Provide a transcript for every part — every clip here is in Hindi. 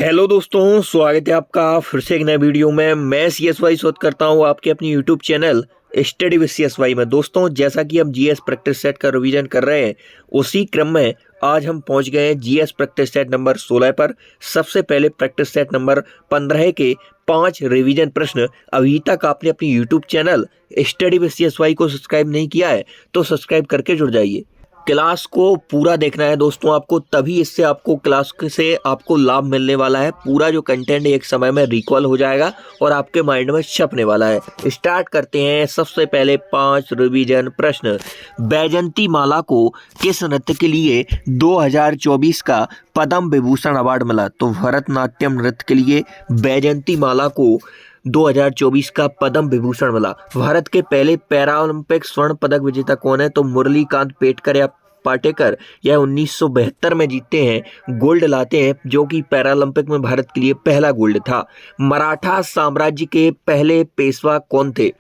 हेलो दोस्तों, स्वागत है आपका फिर से एक नए वीडियो में। मैं CSY शोध करता हूँ आपके अपनी YouTube channel study with CSY में। दोस्तों, जैसा कि हम जीएस प्रैक्टिस सेट का रिवीजन कर रहे हैं, उसी क्रम में आज हम पहुंच गए हैं जीएस प्रैक्टिस सेट नंबर 16 पर। सबसे पहले प्रैक्टिस सेट नंबर 15 के 5 रिवीजन प्रश्न। अभी तक आपने अपनी YouTube channel study with CSY को सब्सक्राइब नहीं किया है तो सब्सक्राइब करके जुड़ जाइए। क्लास को पूरा देखना है दोस्तों आपको, तभी इससे आपको क्लास से आपको लाभ मिलने वाला है। पूरा जो कंटेंट एक समय में रिकॉल हो जाएगा और आपके माइंड में छपने वाला है। स्टार्ट करते हैं। सबसे पहले 5 रिवीजन प्रश्न। बैजंती माला को किस नृत्य के लिए 2024 का पद्म विभूषण अवार्ड मिला? तो भरतनाट्यम नृत्य के लिए बैजंती माला को 2024 का पद्म विभूषण मिला। भारत के पहले पैरालंपिक स्वर्ण पदक विजेता कौन है? तो मुरलीकांत पेटकर या पाटेकर। यह 1972 में जीतते हैं, गोल्ड लाते हैं, जो कि पैरालंपिक में भारत के लिए पहला गोल्ड था। मराठा साम्राज्य के पहले पेशवा कौन थे?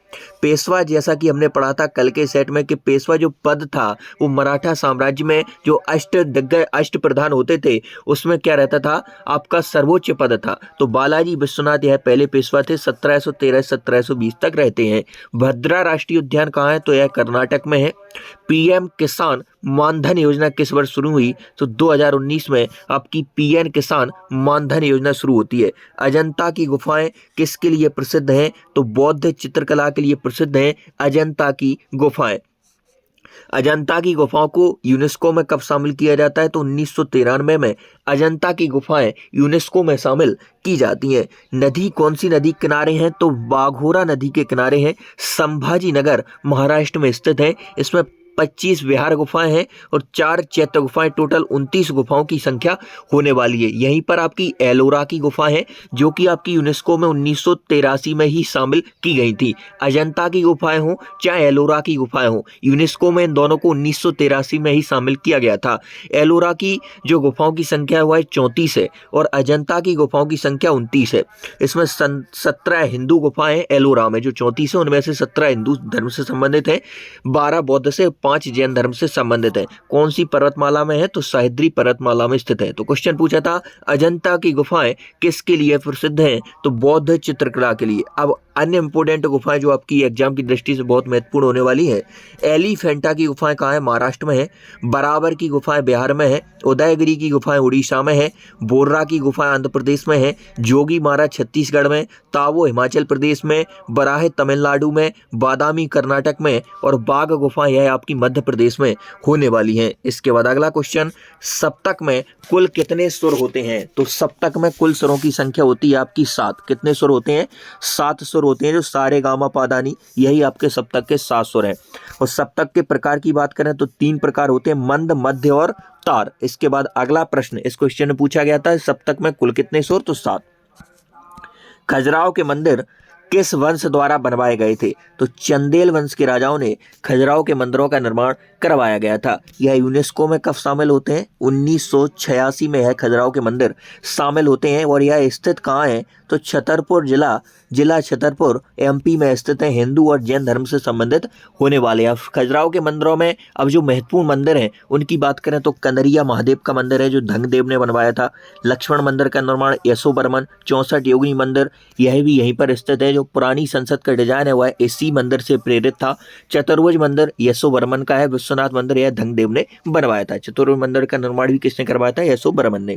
पेशवा, जैसा कि हमने पढ़ा था कल के सेट में, कि पेशवा जो पद था वो मराठा साम्राज्य में जो अष्ट प्रधान होते थे उसमें क्या रहता था? आपका सर्वोच्च पद था। तो बालाजी विश्वनाथ यह पहले पेशवा थे, 1713-1720 तक रहते हैं। भद्रा राष्ट्रीय उद्यान कहाँ है? तो यह कर्नाटक में है। पीएम किसान मानधन योजना किस वर्ष शुरू हुई? तो 2019 में आपकी पीएम किसान मानधन योजना शुरू होती है। अजंता की गुफाएं किसके लिए प्रसिद्ध हैं? तो बौद्ध चित्रकला के लिए प्रसिद्ध हैं अजंता की गुफाएं। अजंता की गुफाओं को यूनेस्को में कब शामिल किया जाता है? तो 1993 में अजंता की गुफाएं यूनेस्को में शामिल की जाती हैं। नदी कौन सी नदी किनारे हैं? तो बाघोरा नदी के किनारे हैं। संभाजी नगर महाराष्ट्र में स्थित है। इसमें 25 विहार गुफाएं हैं और 4 चैत्य गुफाएं, टोटल 29 गुफाओं की संख्या होने वाली है। यहीं पर आपकी एलोरा की गुफा है, जो कि आपकी यूनेस्को में 1983 में ही शामिल की गई थी। अजंता की गुफाएं हो चाहे एलोरा की गुफाएं हो, यूनेस्को में इन दोनों को 1983 में ही शामिल किया गया था। एलोरा की जो गुफाओं की संख्या हुआ है 34 है और अजंता की गुफाओं की संख्या 29 है। इसमें 17 हिंदू गुफाएं हैं एलोरा में, जो 34 है उनमें से 17 हिंदू धर्म से संबंधित है, 12 बौद्ध से, 5 जैन धर्म से संबंधित है। कौन सी पर्वतमाला में है? तो सह्याद्री पर्वतमाला में स्थित है। तो क्वेश्चन पूछा था अजंता की गुफाएं किसके लिए प्रसिद्ध हैं? तो बौद्ध चित्रकला के लिए। अब अन्य इंपोर्टेंट गुफाएं जो आपकी एग्जाम की दृष्टि से बहुत महत्वपूर्ण होने वाली है। एलिफेंटा की गुफाएं कहाँ है? महाराष्ट्र में है। बराबर की गुफाएं बिहार में है। उदयगिरी की गुफाएं उड़ीसा में है। बोर्रा की गुफाएं आंध्र प्रदेश में है। जोगी मारा छत्तीसगढ़ में। तावो हिमाचल प्रदेश में। बराहे तमिलनाडु में। बादामी कर्नाटक में और बाघ गुफा यह आपकी मध्य प्रदेश में होने वाली है। इसके बाद अगला क्वेश्चन, सप्तक में कुल कितने सुर होते हैं? तो सप्तक में कुल सुरों की संख्या होती है आपकी 7। कितने सुर होते हैं? 7 सुर होते हैं, जो सारे गामा पादानी, यही आपके सप्तक के 7 सुर हैं। और सप्तक के प्रकार की बात करें तो 3 प्रकार होते हैं, मंद, मध्य और तार। इसके बाद अगला प्रश्न, इस क्वेश्चन में पूछा गया था सप्तक में कुल कितने सुर? तो 7। खजुराहो के मंदिर किस वंश द्वारा बनवाए गए थे? तो चंदेल वंश के राजाओं ने खजुराहो के मंदिरों का निर्माण करवाया गया था। यह यूनेस्को में कब शामिल होते हैं? 1986 में यह खजुराहो के मंदिर शामिल होते हैं। और यह स्थित कहाँ है? तो छतरपुर जिला छतरपुर MP में स्थित है। हिंदू और जैन धर्म से संबंधित होने वाले हैं। खजुराहो के मंदिरों में अब जो महत्वपूर्ण मंदिर हैं उनकी बात करें तो कंदरिया महादेव का मंदिर है, जो धंगदेव ने बनवाया था। लक्ष्मण मंदिर का निर्माण यशोवर्मन। 64 योगिनी मंदिर, यह भी यहीं पर स्थित है। जो पुरानी संसद का डिजाइन है वह इसी मंदिर से प्रेरित था। चतुर्भुज मंदिर यशोवर्मन का है। विश्वनाथ मंदिर यह धंगदेव ने बनवाया था। चतुर्भुज मंदिर का निर्माण भी किसने करवाया था? यशोवर्मन ने।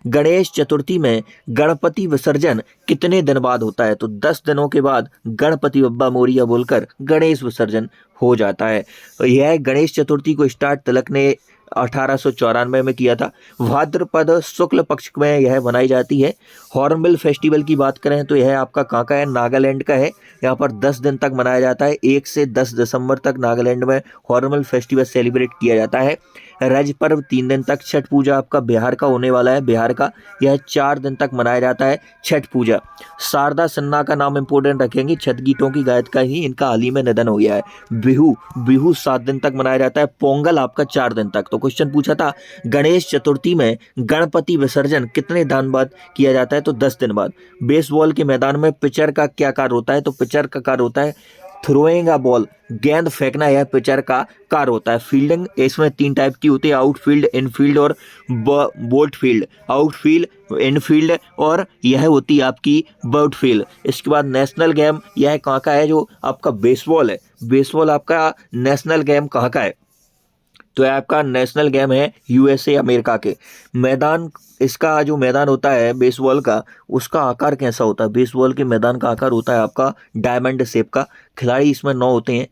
गणेश चतुर्थी में गणपति विसर्जन कितने दिन बाद होता है? तो 10 दिनों के बाद गणपति बप्पा मोरिया बोलकर गणेश विसर्जन हो जाता है। यह गणेश चतुर्थी को स्टार्ट तिलक ने 1894 में किया था। भाद्रपद शुक्ल पक्ष में यह मनाई जाती है। हॉर्नबिल फेस्टिवल की बात करें तो यह आपका कहाँ का है? नागालैंड का है। यहाँ पर 10 दिन तक मनाया जाता है। 1 से 10 दिसंबर तक नागालैंड में हॉर्नबिल फेस्टिवल सेलिब्रेट किया जाता है। रज पर्व 3 दिन तक। छठ पूजा आपका बिहार का होने वाला है, बिहार का, यह 4 दिन तक मनाया जाता है छठ पूजा। शारदा सिन्हा का नाम इंपोर्टेंट रखेंगे, छठ गीतों की गायिका ही, इनका हाल ही में निधन हो गया है। बिहू 7 दिन तक मनाया जाता है। पोंगल आपका 4 दिन तक। तो क्वेश्चन पूछा था गणेश चतुर्थी में गणपति विसर्जन कितने दिन बाद किया जाता है? तो 10 दिन बाद। बेसबॉल के मैदान में पिचर का क्या कार्य होता है? तो पिचर का कार्य होता है थ्रोइंग अ बॉल, गेंद फेंकना यह पिचर का कार्य होता है। फील्डिंग इसमें 3 टाइप की होती है, आउटफील्ड, इनफील्ड और बोट फील्ड। आउटफील्ड, इनफील्ड और यह होती है आपकी बोट फील्ड। इसके बाद नेशनल गेम यह कहाँ का है, जो आपका बेसबॉल है। बेसबॉल आपका नेशनल गेम कहाँ का है, तो यह आपका नेशनल गेम है यूएसए अमेरिका के। मैदान, इसका जो मैदान होता है बेसबॉल का, उसका आकार कैसा होता है, बेसबॉल के मैदान का आकार होता है आपका डायमंड शेप का। खिलाड़ी इसमें 9 होते हैं।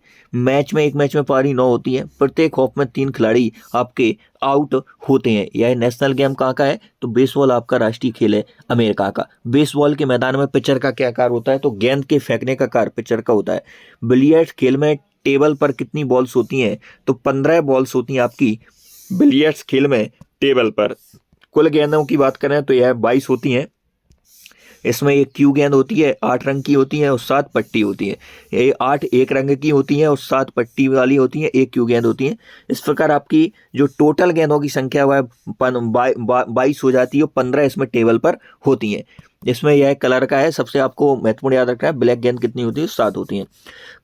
एक मैच में पारी 9 होती है। प्रत्येक हॉफ में 3 खिलाड़ी आपके आउट होते हैं। यह नेशनल गेम कहाँ का है, तो बेसबॉल आपका राष्ट्रीय खेल है अमेरिका का। बेसबॉल के मैदान में पिचर का क्या आकार होता है, तो गेंद के फेंकने का कार्य पिचर का होता है। बिलियर्ड्स खेल में टेबल पर कितनी बॉल्स होती हैं, तो 15 बॉल्स होती हैं आपकी बिलियर्ड्स खेल में टेबल पर। कुल गेंदों की बात करें तो यह 22 होती हैं। इसमें एक क्यू गेंद होती है, 8 रंग की होती है और 7 पट्टी होती है। ये 8 एक रंग की होती हैं और 7 पट्टी वाली होती हैं, एक क्यू गेंद होती है। इस प्रकार आपकी जो टोटल गेंदों की संख्या वह 22 हो जाती है और 15 इसमें टेबल पर होती हैं। इसमें यह कलर का है, सबसे आपको महत्वपूर्ण याद रखना है। ब्लैक गेंद कितनी होती है, 7 होती हैं।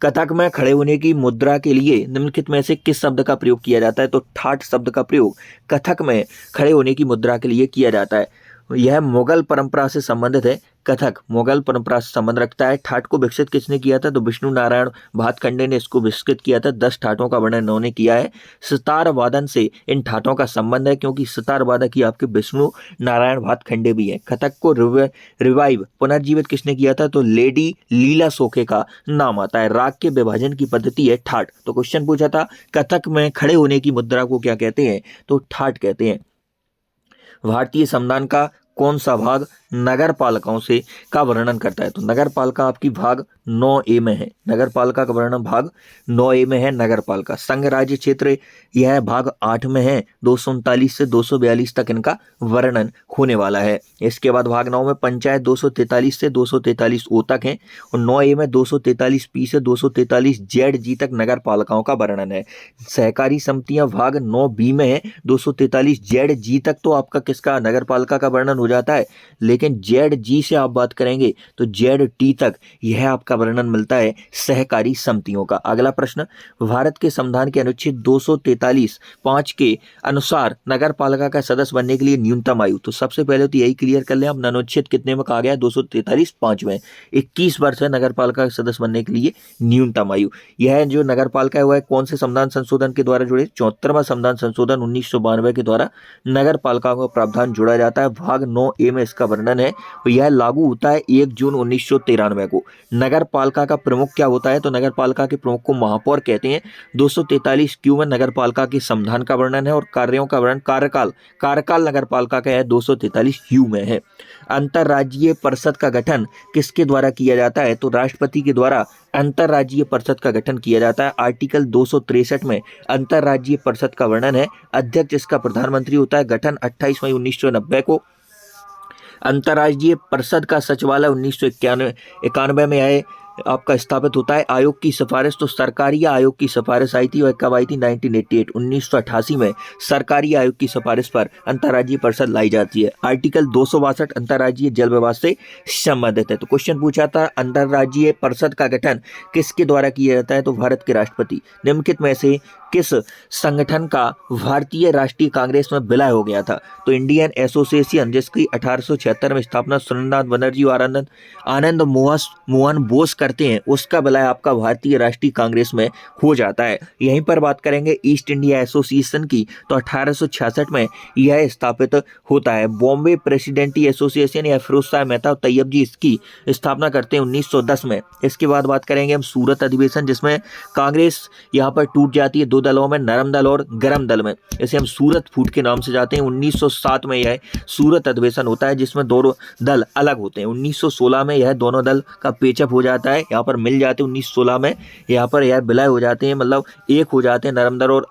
कथक में खड़े होने की मुद्रा के लिए निम्नलिखित में से किस शब्द का प्रयोग किया जाता है, तो ठाठ शब्द का प्रयोग कथक में खड़े होने की मुद्रा के लिए किया जाता है। यह मुगल परंपरा से संबंधित है। कथक मुगल परंपरा से संबंध रखता है। ठाठ को विकसित किसने किया था, तो विष्णु नारायण भातखंडे ने इसको विकसित किया था। 10 ठाठों का वर्णन इन्होंने किया है। सितार वादन से इन ठाठों का संबंध है, क्योंकि सितार वादक ही आपके विष्णु नारायण भातखंडे भी हैं। कथक को रिवाइव पुनर्जीवित किसने किया था, तो लेडी लीला सोखे का नाम आता है। राग के विभाजन की पद्धति है ठाठ। तो क्वेश्चन पूछा था कथक में खड़े होने की मुद्रा को क्या कहते हैं, तो ठाठ कहते हैं। भारतीय संविधान का कौन सा भाग नगर पालिकाओं से का वर्णन करता है, तो नगर पालिका आपकी भाग 9A में है। नगर पालिका का वर्णन भाग 9A में है। नगर पालिका संघ राज्य क्षेत्र यह भाग 8 में है। 239 से 242 तक इनका वर्णन होने वाला है। इसके बाद भाग 9 में पंचायत 243 से 243O तक है और 9A में 243P से 243ZG तक नगर पालिकाओं का वर्णन है। सहकारी समितियां भाग 9B में है। 243ZG तक तो आपका किसका, नगर पालिका का वर्णन हो जाता है, लेकिन ZG से आप बात करेंगे तो ZT तक यह आपका वर्णन मिलता है सहकारी समितियों का। अगला प्रश्न, भारत के संविधान के अनुच्छेद 243(5) के अनुसार नगर पालिका का सदस्य बनने के लिए न्यूनतम आयु, तो सबसे पहले तो यही क्लियर कर लें हम, अनुच्छेद कितने में कहा गया है, 243(5) में 21 वर्ष है नगर पालिका का सदस्य बनने के लिए न्यूनतम आयु। यह जो नगर पालिका है वह कौन से संविधान संशोधन के द्वारा जुड़े, 74वां संविधान संशोधन 1992 के द्वारा नगर पालिका को प्रावधान जोड़ा जाता है। भाग 9A में इसका वर्णन है और यह लागू होता है 1 जून 1993 को। नगर पालिका का प्रमुख क्या होता है, तो नगर पालिका के प्रमुख को महापौर कहते हैं। 243Q में नगर पालिका के संविधान का वर्णन है और कार्यों का वर्णन, कार्यकाल नगर पालिका का है 243U में है। अंतर्राज्यीय परिषद का गठन किसके द्वारा किया जाता है, तो राष्ट्रपति के द्वारा अंतर्राज्यीय परिषद का गठन किया जाता है। आर्टिकल 263 में अंतर्राज्यीय परिषद का वर्णन है। अध्यक्ष इसका प्रधानमंत्री होता है। गठन 28 मई 1990 को। अंतर्राज्यीय परिषद का सचिवालय 1991 में आए आपका स्थापित होता है। आयोग की सिफारिश, तो सरकारी आयोग की सिफारिश आई थी और कब आई थी, 1988 1988 में सरकारी आयोग की सिफारिश पर अंतर्राज्यीय परिषद लाई जाती है। आर्टिकल 262 अंतर्राज्यीय जल विवाद से संबंधित है। तो क्वेश्चन पूछा था अंतर्राज्यीय परिषद का गठन किसके द्वारा किया जाता है, तो भारत के राष्ट्रपति। निम्नलिखित में से किस संगठन का भारतीय राष्ट्रीय कांग्रेस में विलय हो गया था, तो इंडियन एसोसिएशन, जिसकी 1876 में स्थापना सुरेंद्रनाथ बनर्जी और आनंद मोहन बोस करते हैं, उसका विलय आपका भारतीय राष्ट्रीय कांग्रेस में हो जाता है। यहीं पर बात करेंगे ईस्ट इंडिया एसोसिएशन की, तो 1866 में यह स्थापित होता है। बॉम्बे प्रेसिडेंटी एसोसिएशन या फिरोज शाह मेहता और तैयब जी इसकी स्थापना करते हैं 1910 में। इसके बाद बात करेंगे हम सूरत अधिवेशन, जिसमें कांग्रेस यहाँ पर टूट जाती है 2 दलों में, नरम दल और गरम दल में। इसे हम सूरत फूट के नाम से जाते हैं। 1907 में यह सूरत अधिवेशन होता है, जिसमें दोनों दल अलग होते हैं। 1916 में यह दोनों दल का पेचअप हो जाता है, यहाँ पर मिल जाते हैं। 1916 में यहाँ पर यह विलय हो जाते हैं, मतलब एक हो जाते हैं। नरम दल और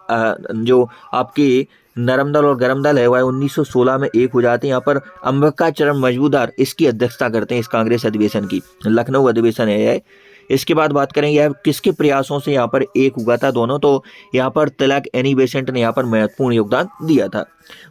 जो आपके नरम दल और गरम दल है वह 1916 में एक हो जाते हैं। यहाँ पर अंबिका चरण मजूमदार इसकी अध्यक्षता करते हैं इस कांग्रेस अधिवेशन की। लखनऊ अधिवेशन है यह। इसके बाद बात करें यह किसके प्रयासों से यहाँ पर एक हुआ था दोनों, तो यहाँ पर तिलक एनी बेसेंट ने यहाँ पर महत्वपूर्ण योगदान दिया था।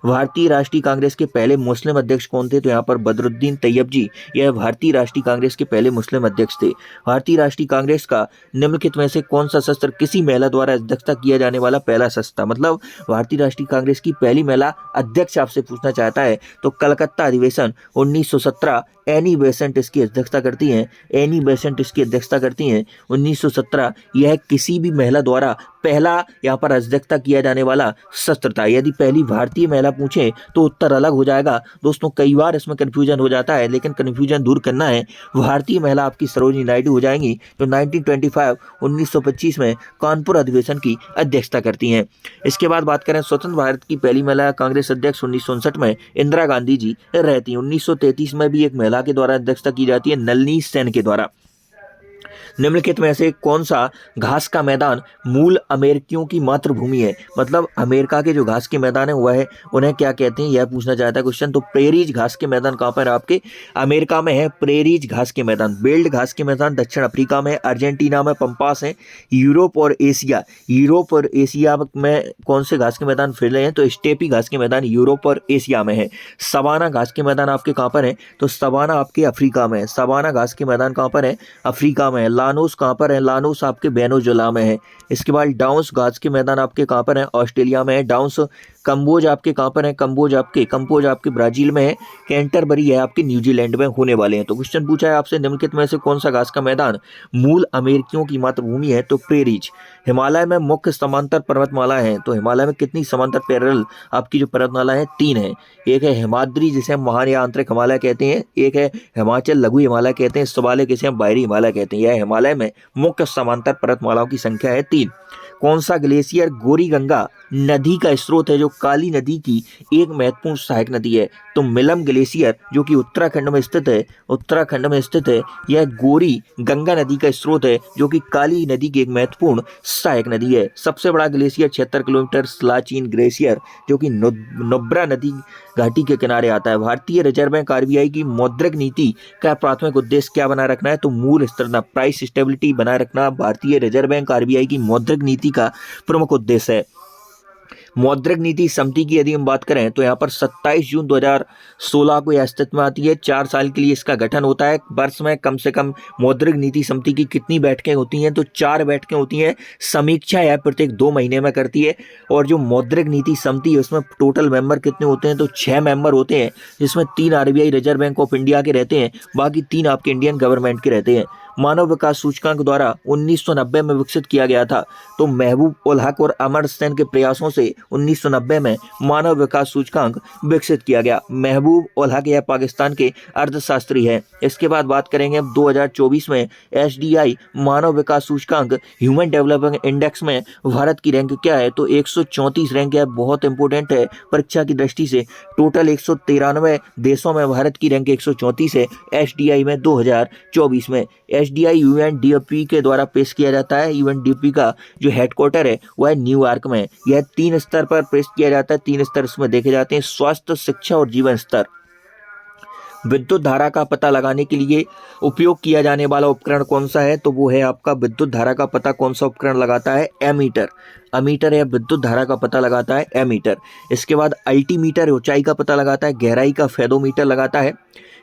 भारतीय राष्ट्रीय कांग्रेस के पहले मुस्लिम अध्यक्ष कौन थे? तो यहाँ पर बदरुद्दीन तैयब जी, यह भारतीय राष्ट्रीय कांग्रेस के पहले मुस्लिम अध्यक्ष थे। भारतीय राष्ट्रीय कांग्रेस का निम्नलिखित में से कौन सा सत्र किसी महिला द्वारा अध्यक्षता किया जाने वाला पहला सत्र था? मतलब भारतीय राष्ट्रीय कांग्रेस की पहली महिला अध्यक्ष आपसे पूछना चाहता है तो कलकत्ता अधिवेशन 1917 एनी बेसेंट इसकी अध्यक्षता करती हैं। एनी बेसेंट इसकी अध्यक्षता करती हैं 1917। यह किसी भी महिला द्वारा पहला यहाँ पर अध्यक्षता किया जाने वाला सत्र था। यदि पहली भारतीय महिला पूछे तो उत्तर अलग हो जाएगा। दोस्तों कई बार इसमें कन्फ्यूजन हो जाता है, लेकिन कन्फ्यूजन दूर करना है। भारतीय महिला आपकी सरोजिनी नायडू हो जाएंगी जो 1925 में कानपुर अधिवेशन की अध्यक्षता करती हैं। इसके बाद बात करें स्वतंत्र भारत की पहली महिला कांग्रेस अध्यक्ष 1959 में इंदिरा गांधी जी रहती हैं। 1933 में भी एक महिला के द्वारा अध्यक्षता की जाती है, नलिनी सेन के द्वारा। निम्नलिखित में से कौन सा घास का मैदान मूल अमेरिकियों की मातृभूमि है? मतलब अमेरिका के जो घास के मैदान है वह है, उन्हें क्या कहते हैं, यह पूछना चाहता है क्वेश्चन। तो प्रेरीज घास के मैदान कहाँ पर आपके अमेरिका में है? प्रेरीज घास के मैदान। बेल्ट घास के मैदान दक्षिण अफ्रीका में, अर्जेंटीना में पंपास है। यूरोप और एशिया में कौन से घास के मैदान फैले हैं? तो स्टेपी घास के मैदान यूरोप और एशिया में है। सवाना घास के मैदान आपके कहाँ पर है? तो सवाना आपके अफ्रीका में है। सवाना घास के मैदान कहाँ पर है? अफ्रीका में है। लानोस कहाँ पर है? लानोस आपके वेनेजुएला में है। इसके बाद डाउन्स घास के मैदान आपके कहाँ पर है? ऑस्ट्रेलिया में है। डाउन्स कंबोज आपके कहाँ पर है? कंबोज आपके ब्राजील में है। कैंटरबरी है आपके न्यूजीलैंड में होने वाले हैं। तो क्वेश्चन पूछा है आपसे निम्नलिखित में से कौन सा घास का मैदान मूल अमेरिकियों की मातृभूमि है? तो प्रेरीज। हिमालय में मुख्य समांतर पर्वतमाला है। तो हिमालय में कितनी समांतर पैरेलल आपकी जो पर्वतमाला है? 3 है। एक है हिमाद्री जिसे हम महान या आंतरिक हिमालय कहते हैं, एक है हिमाचल लघु हिमालय कहते हैं, शिवालिक जिसे हम बाहरी हिमालय कहते हैं। यह हिमालय में मुख्य समांतर पर्वतमालाओं की संख्या है 3। कौन सा ग्लेशियर गोरी गंगा नदी का स्रोत है जो काली नदी की एक महत्वपूर्ण सहायक नदी है? तो मिलम ग्लेशियर जो कि उत्तराखंड में स्थित है, यह गोरी गंगा नदी का स्रोत है जो कि काली नदी की एक महत्वपूर्ण सहायक नदी है। सबसे बड़ा ग्लेशियर 76 किलोमीटर सिलाचीन ग्लेशियर जो कि नुब्रा नदी घाटी के किनारे आता है। भारतीय रिजर्व बैंक आरबीआई की मौद्रिक नीति का प्राथमिक उद्देश्य क्या बनाए रखना है? तो मूल स्थिरता, प्राइस स्टेबिलिटी बनाए रखना भारतीय रिजर्व बैंक आरबीआई की मौद्रिक नीति का प्रमुख उद्देश्य है। मौद्रिक नीति समिति की यदि हम बात करें तो यहाँ पर 27 जून 2016 को यह अस्तित्व में आती है। 4 साल के लिए इसका गठन होता है। वर्ष में कम से कम मौद्रिक नीति समिति की कितनी बैठकें होती हैं? तो 4 बैठकें होती हैं। समीक्षा यह प्रत्येक 2 महीने में करती है। और जो मौद्रिक नीति समिति है उसमें टोटल मेंबर कितने होते हैं? तो 6 मेंबर होते हैं, जिसमें 3 RBI reserve bank of India के रहते हैं, बाकी 3 आपके इंडियन गवर्नमेंट के रहते हैं। मानव विकास सूचकांक द्वारा 1990 में विकसित किया गया था। तो महबूब उल हक और अमर्त्य सेन के प्रयासों से 1990 में मानव विकास सूचकांक विकसित किया गया। महबूब उल हक यह पाकिस्तान के अर्थशास्त्री है। इसके बाद बात करेंगे अब 2024 में एसडीआई मानव विकास सूचकांक ह्यूमन डेवलपमेंट इंडेक्स में भारत की रैंक क्या है? तो 134 रैंक है। बहुत इंपॉर्टेंट है परीक्षा की दृष्टि से। टोटल 193 देशों में भारत की रैंक 134 है एसडीआई में 2024 में। एसडीआई यूएनडीपी के द्वारा पेश किया जाता है। यूएनडीपी का जो हेडक्वार्टर है वह न्यूयॉर्क में। यह 3 स्तर पर पेश किया जाता है। 3 स्तर इसमें देखे जाते हैं, स्वास्थ्य, शिक्षा और जीवन स्तर। विद्युत धारा का पता लगाने के लिए उपयोग किया जाने वाला उपकरण कौन सा है? तो वो है आपका विद्युत धारा का पता कौन सा उपकरण लगाता है? एमीटर। अमीटर या विद्युत धारा का पता लगाता है एमीटर। इसके बाद अल्टीमीटर ऊंचाई का पता लगाता है, गहराई का फेदोमीटर लगाता है।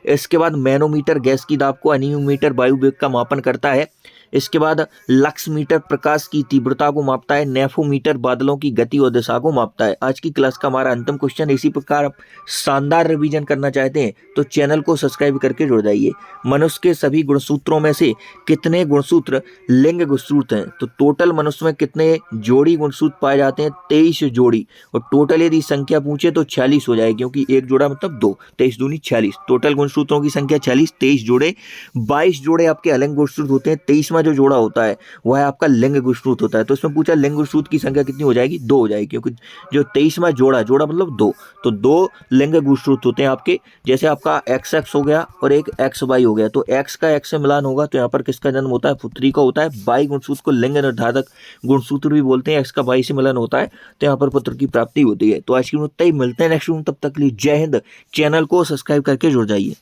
इसके बाद मैनोमीटर गैस की दाब को, अनियोमीटर वायु वेग का मापन करता है। इसके बाद लक्समीटर प्रकाश की तीव्रता को मापता है। नेफोमीटर बादलों की गति और दिशा को मापता है। आज की क्लास का हमारा अंतिम क्वेश्चन। इसी प्रकार आप शानदार रिवीजन करना चाहते हैं तो चैनल को सब्सक्राइब करके जुड़ जाइए। मनुष्य के सभी गुणसूत्रों में से कितने गुणसूत्र लिंग गुणसूत्र हैं? तो टोटल मनुष्य में कितने जोड़ी गुणसूत्र पाए जाते हैं? 23 जोड़ी। और टोटल यदि संख्या पूछे तो 46 हो जाए, क्योंकि एक जोड़ा मतलब 2, 23 दूनी 46। टोटल गुणसूत्रों की संख्या 46, 23 जोड़े। 22 जोड़े आपके अलिंग गुणसूत्र होते हैं। 23वां जो जोड़ा होता है वह आपका लिंग गुणसूत्र होता है। तो इसमें पूछा लिंग गुणसूत्र की संख्या कितनी हो जाएगी? 2 हो जाएगी, क्योंकि जो 23वां जोड़ा मतलब 2, तो 2 लिंग गुणसूत्र होते हैं आपके। जैसे आपका XX हो गया और एक XY हो गया, तो X का X से मिलान होगा तो यहाँ पर किसका जन्म होता है? पुत्री का होता है। Y गुणसूत्र को लिंग निर्धारक गुणसूत्र भी बोलते हैं। X का Y से मिलन होता है तो यहाँ पर पुत्र की प्राप्ति होती है। तो आज की मिलते हैं नेक्स्ट, तब तक के लिए जय हिंद। चैनल को सब्सक्राइब करके जुड़ जाइए।